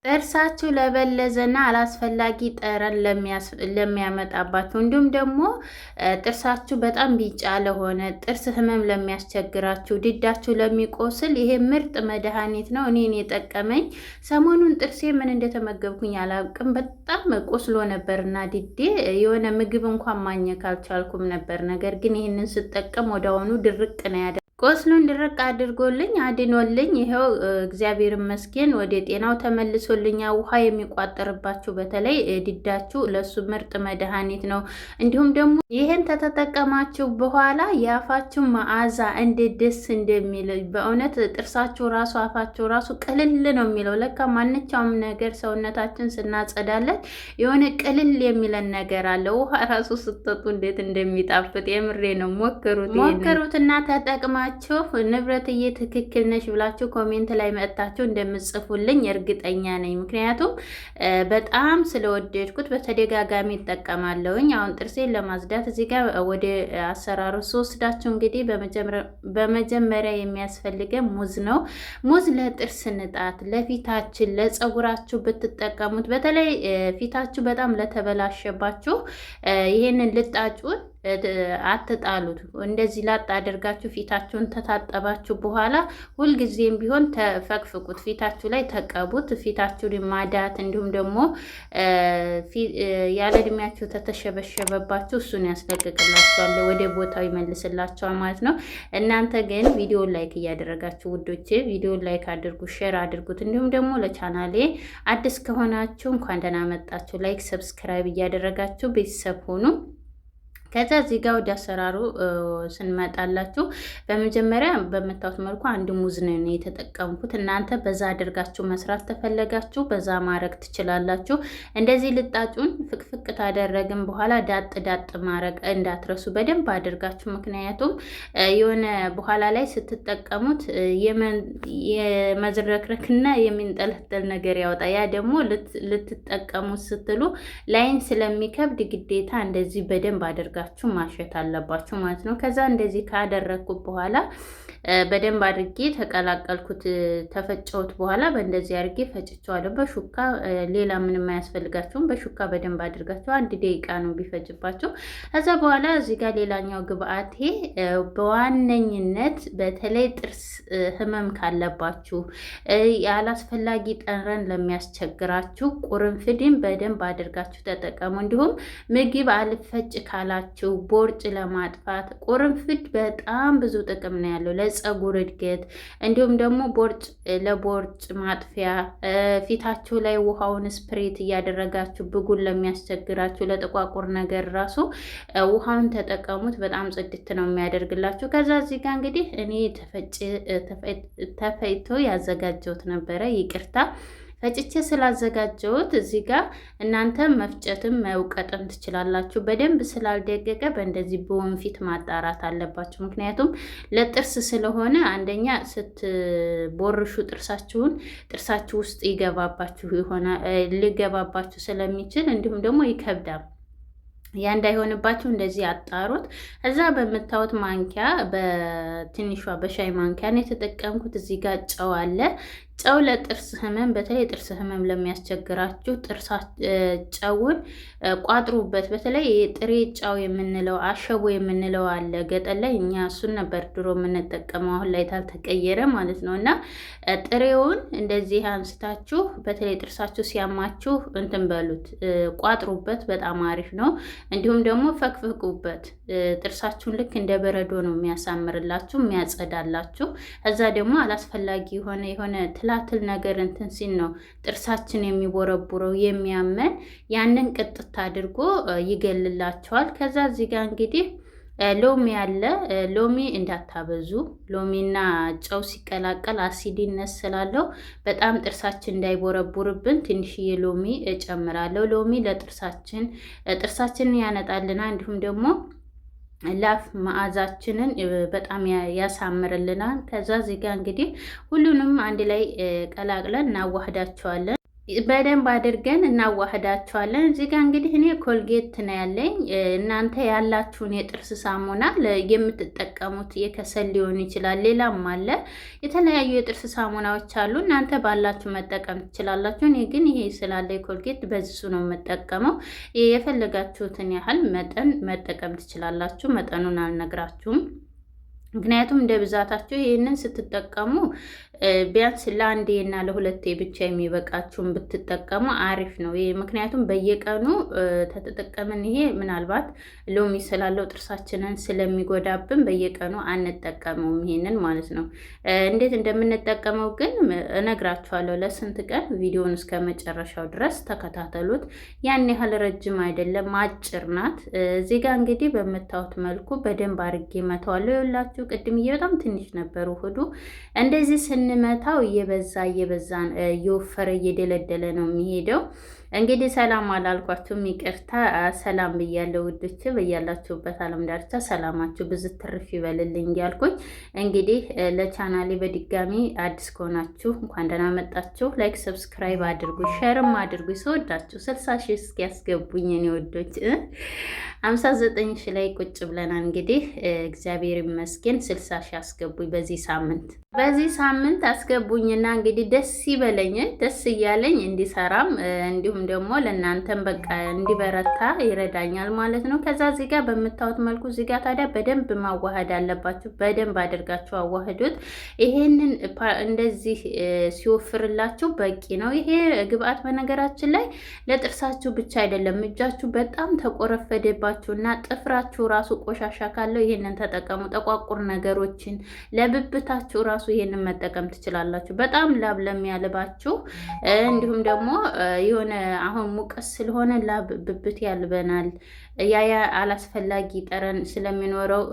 ጥርሳችሁ ለበለዘና አላስፈላጊ ጠረን ለሚያመጣባችሁ እንዲሁም ደግሞ ጥርሳችሁ በጣም ቢጫ ለሆነ ጥርስ ህመም ለሚያስቸግራችሁ፣ ድዳችሁ ለሚቆስል ይሄ ምርጥ መድኃኒት ነው። እኔን የጠቀመኝ ሰሞኑን ጥርሴ ምን እንደተመገብኩኝ አላውቅም። በጣም ቆስሎ ነበርና ድዴ የሆነ ምግብ እንኳን ማኘክ አልቻልኩም ነበር። ነገር ግን ይህንን ስጠቀም ወዲያውኑ ድርቅ ነው ያደ ቆስሉን ድርቅ አድርጎልኝ አድኖልኝ ይኸው እግዚአብሔር ይመስገን ወደ ጤናው ተመልሶልኛ። ውሃ የሚቋጠርባችሁ በተለይ ድዳችሁ ለሱ ምርጥ መድኃኒት ነው። እንዲሁም ደግሞ ይህን ተተጠቀማችሁ በኋላ የአፋችሁ መዓዛ እንዴት ደስ እንደሚል በእውነት ጥርሳችሁ ራሱ አፋችሁ ራሱ ቅልል ነው የሚለው። ለካ ማንኛውም ነገር ሰውነታችን ስናጸዳለት የሆነ ቅልል የሚለን ነገር አለ። ውሃ ራሱ ስትጠጡ እንዴት እንደሚጣፍጥ የምሬ ነው። ሞክሩትና ተጠቅማ ንብረትዬ ትክክል ነሽ ብላችሁ ኮሜንት ላይ መጥታችሁ እንደምጽፉልኝ እርግጠኛ ነኝ። ምክንያቱም በጣም ስለወደድኩት በተደጋጋሚ እጠቀማለሁኝ። አሁን ጥርሴን ለማጽዳት እዚህ ጋር ወደ አሰራሩ ስወስዳችሁ እንግዲህ በመጀመሪያ የሚያስፈልገ ሙዝ ነው። ሙዝ ለጥርስ ንጣት፣ ለፊታችን፣ ለፀጉራችሁ ብትጠቀሙት በተለይ ፊታችሁ በጣም ለተበላሸባችሁ ይሄንን ልጣጩን አትጣሉት። እንደዚህ ላጥ አድርጋችሁ ፊታችሁን ተታጠባችሁ በኋላ ሁልጊዜም ቢሆን ተፈቅፍቁት፣ ፊታችሁ ላይ ተቀቡት። ፊታችሁን ማዳት እንዲሁም ደግሞ ያለ እድሜያችሁ ተተሸበሸበባችሁ እሱን ያስለቅቅላችኋል፣ ወደ ቦታው ይመልስላችኋል ማለት ነው። እናንተ ግን ቪዲዮን ላይክ እያደረጋችሁ ውዶቼ ቪዲዮን ላይክ አድርጉ፣ ሼር አድርጉት። እንዲሁም ደግሞ ለቻናሌ አዲስ ከሆናችሁ እንኳን ደህና መጣችሁ። ላይክ ሰብስክራይብ እያደረጋችሁ ቤተሰብ ሁኑ። ከዛ እዚህ ጋር ወደ አሰራሩ ስንመጣላችሁ በመጀመሪያ በመታወት መልኩ አንድ ሙዝ ነው የተጠቀምኩት። እናንተ በዛ አድርጋችሁ መስራት ተፈለጋችሁ በዛ ማድረግ ትችላላችሁ። እንደዚህ ልጣጩን ፍቅፍቅ ታደረግን በኋላ ዳጥ ዳጥ ማድረግ እንዳትረሱ በደንብ አድርጋችሁ። ምክንያቱም የሆነ በኋላ ላይ ስትጠቀሙት የመዝረክረክና የሚንጠለጠል ነገር ያወጣ። ያ ደግሞ ልትጠቀሙት ስትሉ ላይን ስለሚከብድ ግዴታ እንደዚህ በደንብ አድርጋችሁ ማሸት አለባችሁ ማለት ነው። ከዛ እንደዚህ ካደረኩት በኋላ በደንብ አድርጌ ተቀላቀልኩት፣ ተፈጨሁት በኋላ በእንደዚህ አድርጌ ፈጭቸዋለሁ በሹካ። ሌላ ምንም አያስፈልጋችሁም። በሹካ በደንብ አድርጋችሁ 1 ደቂቃ ነው ቢፈጅባችሁ። ከዛ በኋላ እዚህ ጋር ሌላኛው ግብአቴ በዋነኝነት በተለይ ጥርስ ህመም ካለባችሁ፣ ያላስፈላጊ ጠረን ለሚያስቸግራችሁ ቁርንፍድን በደንብ አድርጋችሁ ተጠቀሙ። እንዲሁም ምግብ አልፈጭ ካላችሁ ቦርጭ ለማጥፋት ቁርንፍድ በጣም ብዙ ጥቅም ነው ያለው ለፀጉር እድገት፣ እንዲሁም ደግሞ ለቦርጭ ማጥፊያ፣ ፊታችሁ ላይ ውሃውን ስፕሬት እያደረጋችሁ ብጉን ለሚያስቸግራችሁ ለጥቋቁር ነገር ራሱ ውሃውን ተጠቀሙት። በጣም ጽድት ነው የሚያደርግላችሁ። ከዛ እዚህ ጋር እንግዲህ እኔ ተፈጭቶ ያዘጋጀሁት ነበረ፣ ይቅርታ ፈጭቼ ስላዘጋጀሁት እዚህ ጋር እናንተ መፍጨትም መውቀጥም ትችላላችሁ። በደንብ ስላልደቀቀ በእንደዚህ በወንፊት ማጣራት አለባችሁ። ምክንያቱም ለጥርስ ስለሆነ አንደኛ ስትቦርሹ ጥርሳችሁ ውስጥ ሊገባባችሁ ስለሚችል እንዲሁም ደግሞ ይከብዳል። ያ እንዳይሆንባችሁ እንደዚህ አጣሩት። እዛ በምታዩት ማንኪያ በትንሿ በሻይ ማንኪያ ነው የተጠቀምኩት። እዚህ ጋር ጨው አለ። ጨው ለጥርስ ህመም በተለይ ጥርስ ህመም ለሚያስቸግራችሁ ጨውን ቋጥሩበት። በተለይ ጥሬ ጨው የምንለው አሸቦ የምንለው አለ ገጠር ላይ፣ እኛ እሱን ነበር ድሮ የምንጠቀመው፣ አሁን ላይ ታልተቀየረ ማለት ነው። እና ጥሬውን እንደዚህ አንስታችሁ በተለይ ጥርሳችሁ ሲያማችሁ እንትን በሉት፣ ቋጥሩበት። በጣም አሪፍ ነው። እንዲሁም ደግሞ ፈቅፍቁበት። ጥርሳችሁን ልክ እንደ በረዶ ነው የሚያሳምርላችሁ የሚያጸዳላችሁ። እዛ ደግሞ አላስፈላጊ የሆነ ትላትል ነገር እንትን ሲል ነው ጥርሳችን የሚቦረቡረው የሚያመን፣ ያንን ቅጥት አድርጎ ይገልላቸዋል። ከዛ እዚህ ጋር እንግዲህ ሎሚ አለ። ሎሚ እንዳታበዙ። ሎሚና ጨው ሲቀላቀል አሲድነት ስላለው በጣም ጥርሳችን እንዳይቦረቡርብን ትንሽዬ ሎሚ እጨምራለሁ። ሎሚ ጥርሳችንን ያነጣልና እንዲሁም ደግሞ ላፍ መዓዛችንን በጣም ያሳምርልናል። ከዛ እዚህ ጋር እንግዲህ ሁሉንም አንድ ላይ ቀላቅለን እናዋህዳቸዋለን። በደንብ አድርገን እናዋህዳቸዋለን። እዚህ ጋር እንግዲህ እኔ ኮልጌት ነው ያለኝ። እናንተ ያላችሁን የጥርስ ሳሙና የምትጠቀሙት የከሰል ሊሆን ይችላል፣ ሌላም አለ። የተለያዩ የጥርስ ሳሙናዎች አሉ። እናንተ ባላችሁ መጠቀም ትችላላችሁ። እኔ ግን ይሄ ስላለ ኮልጌት በዚሱ ነው የምጠቀመው። የፈለጋችሁትን ያህል መጠን መጠቀም ትችላላችሁ። መጠኑን አልነግራችሁም፣ ምክንያቱም እንደ ብዛታችሁ ይህንን ስትጠቀሙ ቢያንስ ለአንዴ እና ለሁለቴ ብቻ የሚበቃችሁን ብትጠቀሙ አሪፍ ነው። ይሄ ምክንያቱም በየቀኑ ተጠቀምን ይሄ ምናልባት ሎሚ ስላለው ጥርሳችንን ስለሚጎዳብን በየቀኑ አንጠቀመውም ይሄንን ማለት ነው። እንዴት እንደምንጠቀመው ግን እነግራችኋለሁ። ለስንት ቀን ቪዲዮውን እስከ መጨረሻው ድረስ ተከታተሉት። ያን ያህል ረጅም አይደለም፣ አጭር ናት። እዚህ ጋር እንግዲህ በምታዩት መልኩ በደንብ አድርጌ መተዋለሁ። ይኸውላችሁ ቅድምዬ በጣም ትንሽ ነበሩ ሁዱ እንደዚህ ስንመታው እየበዛ እየወፈረ እየደለደለ ነው የሚሄደው። እንግዲህ ሰላም አላልኳችሁም፣ ይቅርታ። ሰላም ብያለሁ ውዶች፣ በያላችሁበት ዓለም ዳርቻ ሰላማችሁ ብዙ ትርፍ ይበልልኝ እያልኩኝ እንግዲህ ለቻናሌ በድጋሚ አዲስ ከሆናችሁ እንኳን ደህና መጣችሁ። ላይክ ሰብስክራይብ አድርጉ፣ ሸርም አድርጉ። ስወዳችሁ 60 ሺህ እስኪያስገቡኝ እኔ ወዶች 59 ሺህ ላይ ቁጭ ብለናል። እንግዲህ እግዚአብሔር ይመስገን 60 ሺህ አስገቡኝ በዚህ ሳምንት አስገቡኝና እንግዲህ ደስ ይበለኝ፣ ደስ እያለኝ እንዲሰራም እንዲሁም ደግሞ ለእናንተም በቃ እንዲበረታ ይረዳኛል ማለት ነው። ከዛ እዚህ ጋር በምታዩት መልኩ እዚህ ጋር ታዲያ በደንብ ማዋሃድ አለባችሁ። በደንብ አድርጋችሁ አዋህዱት። ይሄንን እንደዚህ ሲወፍርላችሁ በቂ ነው። ይሄ ግብአት በነገራችን ላይ ለጥርሳችሁ ብቻ አይደለም። እጃችሁ በጣም ተቆረፈደባችሁና ጥፍራችሁ ራሱ ቆሻሻ ካለው ይሄንን ተጠቀሙ። ጠቋቁር ነገሮችን ለብብታችሁ ራሱ ይሄንን መጠቀም ትችላላችሁ። በጣም ላብ ለሚያልባችሁ እንዲሁም ደግሞ የሆነ አሁን ሙቀት ስለሆነ ላብ ብብት ያልበናል። ያ አላስፈላጊ ጠረን ስለሚኖረው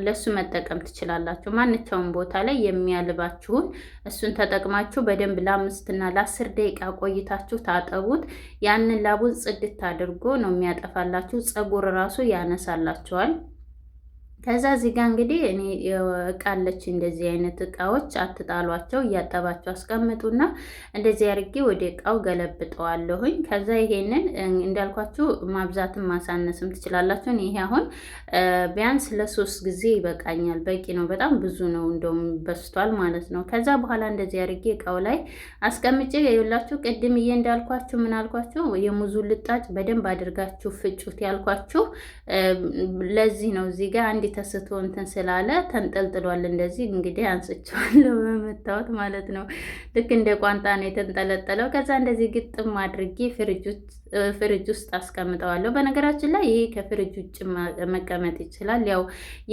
ለሱ መጠቀም ትችላላችሁ። ማንኛውም ቦታ ላይ የሚያልባችሁን እሱን ተጠቅማችሁ በደንብ ለ5 እና ለ10 ደቂቃ ቆይታችሁ ታጠቡት። ያንን ላቡን ጽድት አድርጎ ነው የሚያጠፋላችሁ። ፀጉር ራሱ ያነሳላችኋል። ከዛ እዚህ ጋር እንግዲህ እኔ እቃለች እንደዚህ አይነት እቃዎች አትጣሏቸው፣ እያጠባቸው አስቀምጡና እንደዚህ አድርጌ ወደ እቃው ገለብጠዋለሁኝ። ከዛ ይሄንን እንዳልኳችሁ ማብዛትም ማሳነስም ትችላላችሁ። ይሄ አሁን ቢያንስ ለ3 ጊዜ ይበቃኛል፣ በቂ ነው። በጣም ብዙ ነው፣ እንደውም በስቷል ማለት ነው። ከዛ በኋላ እንደዚህ አድርጌ እቃው ላይ አስቀምጬ ይኸውላችሁ፣ ቅድምዬ እንዳልኳችሁ ምን አልኳችሁ? የሙዙ ልጣጭ በደንብ አድርጋችሁ ፍጩት ያልኳችሁ ለዚህ ነው። እዚህ ጋር አንድ ተስቶ እንትን ስላለ ተንጠልጥሏል። እንደዚህ እንግዲህ አንስቼዋለሁ በመታወት ማለት ነው። ልክ እንደ ቋንጣ ነው የተንጠለጠለው። ከዛ እንደዚህ ግጥም አድርጌ ፍሪጅ ውስጥ አስቀምጠዋለሁ። በነገራችን ላይ ይሄ ከፍሪጅ ውጭ መቀመጥ ይችላል። ያው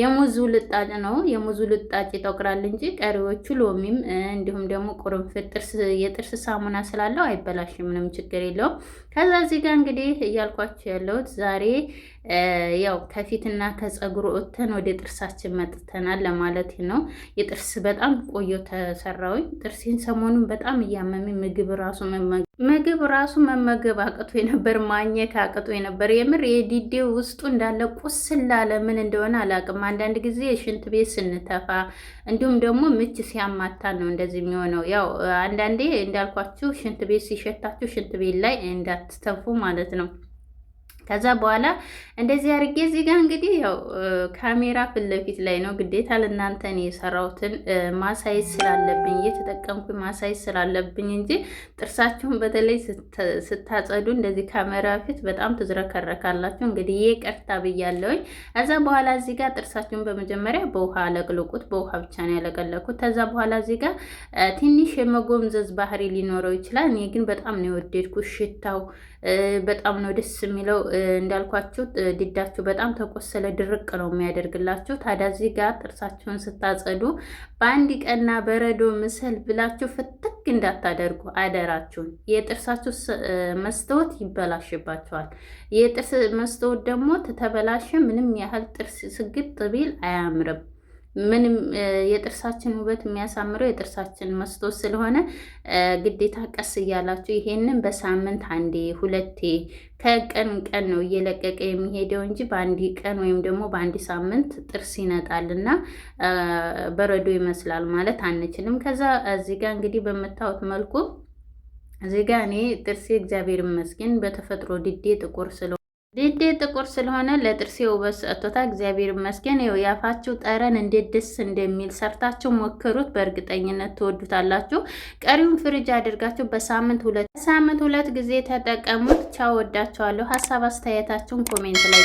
የሙዙ ልጣጭ ነው። የሙዙ ልጣጭ ይጠቁራል እንጂ ቀሪዎቹ ሎሚም እንዲሁም ደግሞ ቁርንፍድ የጥርስ ሳሙና ስላለው አይበላሽም፣ ምንም ችግር የለውም። ከዛ እዚህ ጋር እንግዲህ እያልኳችሁ ያለሁት ዛሬ ያው ከፊትና ከፀጉሩ ወጥተን ወደ ጥርሳችን መጥተናል ለማለት ነው። የጥርስ በጣም ቆዮ ተሰራውኝ። ጥርሴን ሰሞኑን በጣም እያመመኝ ምግብ ራሱ መመገብ አቅቶ የነበር፣ ማኘክ አቅቶ የነበር። የምር የዲዴው ውስጡ እንዳለ ቁስል አለ። ምን እንደሆነ አላውቅም። አንዳንድ ጊዜ ሽንት ቤት ስንተፋ እንዲሁም ደግሞ ምች ሲያማታን ነው እንደዚህ የሚሆነው። ያው አንዳንዴ እንዳልኳችሁ ሽንት ቤት ሲሸታችሁ ሽንት ቤት ላይ እንዳትተፉ ማለት ነው። ከዛ በኋላ እንደዚህ አድርጌ እዚህ ጋር እንግዲህ ያው ካሜራ ፊት ለፊት ላይ ነው ግዴታ ለእናንተን የሰራሁትን ማሳየት ስላለብኝ እየተጠቀምኩኝ ማሳየት ስላለብኝ እንጂ ጥርሳችሁን በተለይ ስታጸዱ እንደዚህ ካሜራ ፊት በጣም ትዝረከረካላችሁ። እንግዲህ ይቅርታ ብያለሁኝ። ከዛ በኋላ እዚህ ጋር ጥርሳችሁን በመጀመሪያ በውሃ አለቅልቁት። በውሃ ብቻ ነው ያለቀለኩት። ከዛ በኋላ እዚህ ጋር ትንሽ የመጎምዘዝ ባህሪ ሊኖረው ይችላል። እኔ ግን በጣም ነው የወደድኩት። ሽታው በጣም ነው ደስ የሚለው። እንዳልኳችሁ ድዳችሁ በጣም ተቆሰለ ድርቅ ነው የሚያደርግላችሁ። ታዲያ እዚህ ጋር ጥርሳችሁን ስታጸዱ በአንድ ቀና በረዶ ምስል ብላችሁ ፍትክ እንዳታደርጉ አደራችሁን። የጥርሳችሁ መስታወት ይበላሽባችኋል። የጥርስ መስታወት ደግሞ ተተበላሸ ምንም ያህል ጥርስ ስግጥ ቢል አያምርም። ምንም የጥርሳችን ውበት የሚያሳምረው የጥርሳችን መስታወት ስለሆነ ግዴታ ቀስ እያላችሁ ይሄንን በሳምንት አንዴ ሁለቴ ከቀን ቀን ነው እየለቀቀ የሚሄደው እንጂ በአንድ ቀን ወይም ደግሞ በአንድ ሳምንት ጥርስ ይነጣልና በረዶ ይመስላል ማለት አንችልም። ከዛ እዚህ ጋር እንግዲህ በምታዩት መልኩ እዚህ ጋ እኔ ጥርሴ እግዚአብሔር ይመስገን በተፈጥሮ ድዴ ጥቁር ስለሆነ ለጥርሴ ውበት ሰጥቶታል። እግዚአብሔር ይመስገን። ይኸው ያፋችሁ ጠረን እንዴት ደስ እንደሚል ሰርታችሁ ሞክሩት። በእርግጠኝነት ትወዱታላችሁ። ቀሪውን ፍሪጅ አድርጋችሁ በሳምንት ሁለት ጊዜ ተጠቀሙት። ቻው፣ ወዳችኋለሁ። ሀሳብ አስተያየታችሁን ኮሜንት ላይ